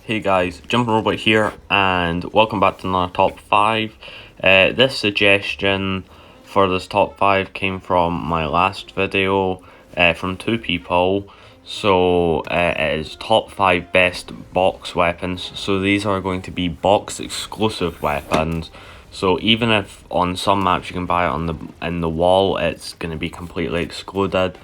Hey guys, Jumping Robot here, and welcome back to another top 5. This suggestion for this top 5 came from my last video from 2 people. So it is top 5 best box weapons. So these are going to be box exclusive weapons. So even if on some maps you can buy it in the wall, it's going to be completely excluded.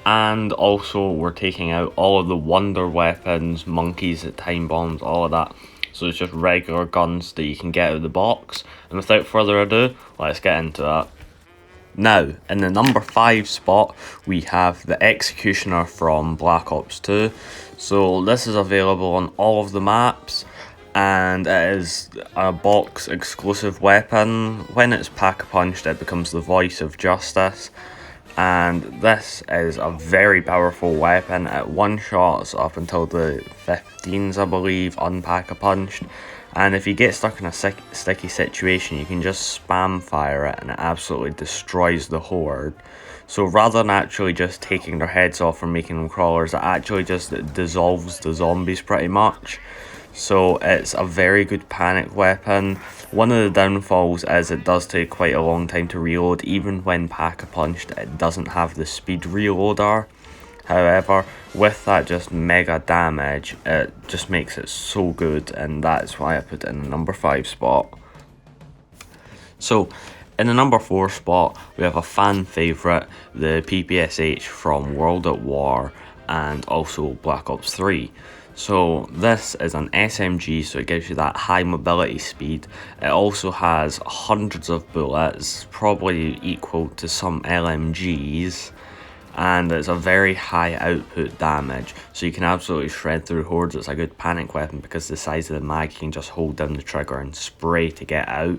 And also we're taking out all of the wonder weapons, monkeys, time bombs, all of that. So it's just regular guns that you can get out of the box. And without further ado, let's get into that. Now, in the number 5 spot, we have the Executioner from Black Ops 2. So this is available on all of the maps, and it is a box exclusive weapon. When it's pack-a-punched, it becomes the voice of justice. And this is a very powerful weapon. It one-shots up until the 15s, I believe, unpack-a-punched. And if you get stuck in a sticky situation, you can just spam fire it and it absolutely destroys the horde. So rather than actually just taking their heads off or making them crawlers, it actually just dissolves the zombies pretty much. So it's a very good panic weapon. One of the downfalls is it does take quite a long time to reload. Even when pack-a-punched, it doesn't have the speed reloader. However, with that just mega damage, it just makes it so good, and that's why I put it in the number 5 spot. So, in the number 4 spot, we have a fan favourite, the PPSH from World at War and also Black Ops 3. So this is an SMG, so it gives you that high mobility speed. It also has hundreds of bullets, probably equal to some LMGs. And it's a very high output damage, so you can absolutely shred through hordes. It's a good panic weapon because the size of the mag, you can just hold down the trigger and spray to get out.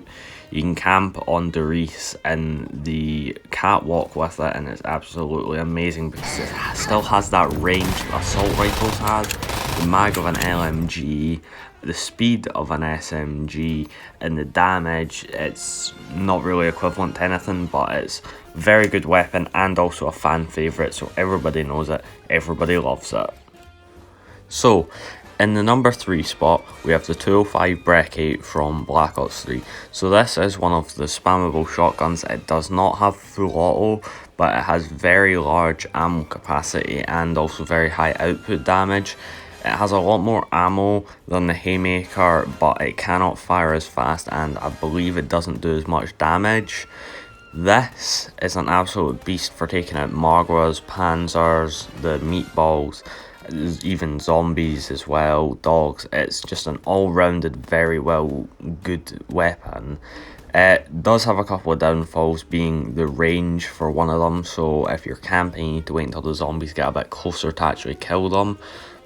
You can camp on Doris in the catwalk with it, and it's absolutely amazing because it still has that range that assault rifles have, the mag of an LMG, the speed of an SMG, and the damage. It's not really equivalent to anything, but it's a very good weapon and also a fan favourite, so everybody knows it, everybody loves it. So, in the number 3 spot, we have the 205 Brucci from Black Ops 3. So this is one of the spammable shotguns. It does not have full auto, but it has very large ammo capacity and also very high output damage. It has a lot more ammo than the Hemi, but it cannot fire as fast, and I believe it doesn't do as much damage. This is an absolute beast for taking out Margwas, Panzers, the meatballs, even zombies as well, dogs. It's just an all-rounded, very good weapon. It does have a couple of downfalls, being the range for one of them. So if you're camping, you need to wait until the zombies get a bit closer to actually kill them.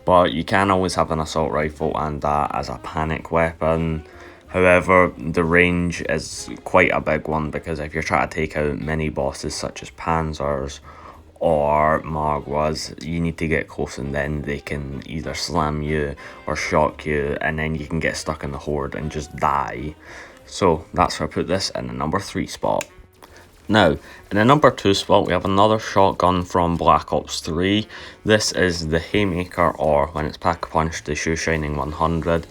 But you can always have an assault rifle and that as a panic weapon. However, the range is quite a big one, because if you're trying to take out mini bosses such as Panzers or Margwas, you need to get close, and then they can either slam you or shock you, and then you can get stuck in the horde and just die. So that's why I put this in the number 3 spot. Now, in the number 2 spot, we have another shotgun from Black Ops 3. This is the Haymaker, or when it's pack-a-punched, the Shoe Shining 100.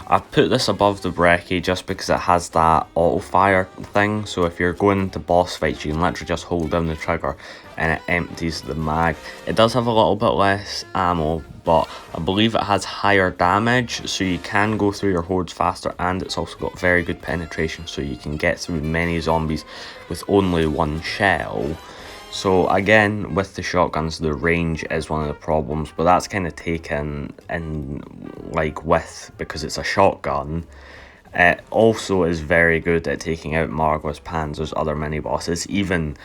I put this above the Brucci just because it has that auto-fire thing. So if you're going into boss fights, you can literally just hold down the trigger and it empties the mag. It does have a little bit less ammo, but I believe it has higher damage, so you can go through your hordes faster, and it's also got very good penetration, so you can get through many zombies with only one shell. So again, with the shotguns, the range is one of the problems, but that's kind of taken in with because it's a shotgun. It also is very good at taking out Margwas, Panzers, other mini bosses, even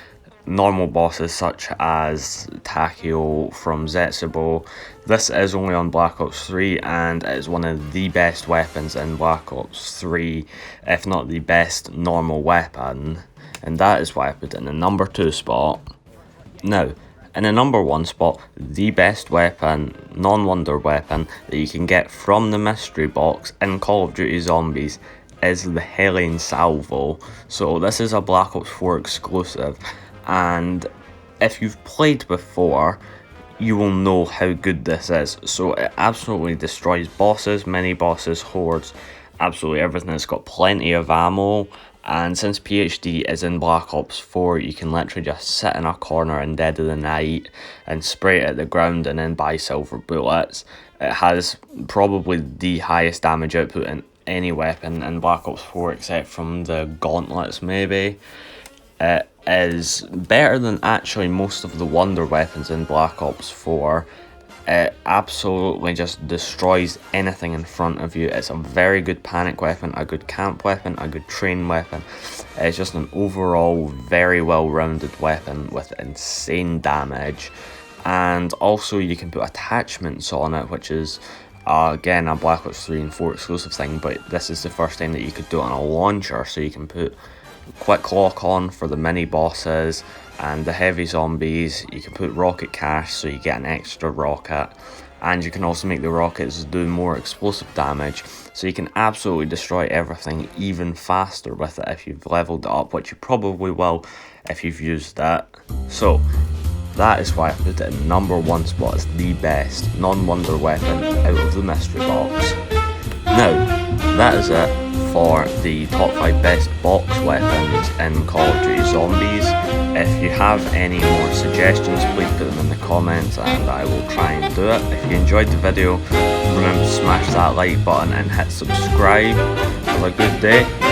normal bosses such as Takeo from Zetsubo. This is only on Black Ops 3, and it is one of the best weapons in Black Ops 3, if not the best normal weapon, and that is why I put it in the number 2 spot. Now, in the number 1 spot, the best weapon, non-wonder weapon, that you can get from the mystery box in Call of Duty Zombies is the Helene Salvo. So this is a Black Ops 4 exclusive, and if you've played before, you will know how good this is. So it absolutely destroys bosses, mini bosses, hordes, absolutely everything. It's got plenty of ammo, and since PhD is in Black Ops 4, you can literally just sit in a corner in dead of the night and spray it at the ground and then buy silver bullets. It has probably the highest damage output in any weapon in Black Ops 4 except from the gauntlets maybe. It is better than actually most of the wonder weapons in Black Ops 4. It absolutely just destroys anything in front of you. It's a very good panic weapon, a good camp weapon, a good train weapon. It's just an overall very well-rounded weapon with insane damage. And also you can put attachments on it, which is again a Black Ops 3 and 4 exclusive thing, but this is the first time that you could do it on a launcher, so you can put quick lock on for the mini bosses and the heavy zombies. You can put rocket cache so you get an extra rocket, and you can also make the rockets do more explosive damage, so you can absolutely destroy everything even faster with it if you've leveled it up, which you probably will if you've used that. So that is why I put it in #1 spot as the best non-wonder weapon out of the mystery box. Now, that is it for the top 5 best box weapons in Call of Duty Zombies. If you have any more suggestions, please put them in the comments and I will try and do it. If you enjoyed the video, remember to smash that like button and hit subscribe. Have a good day.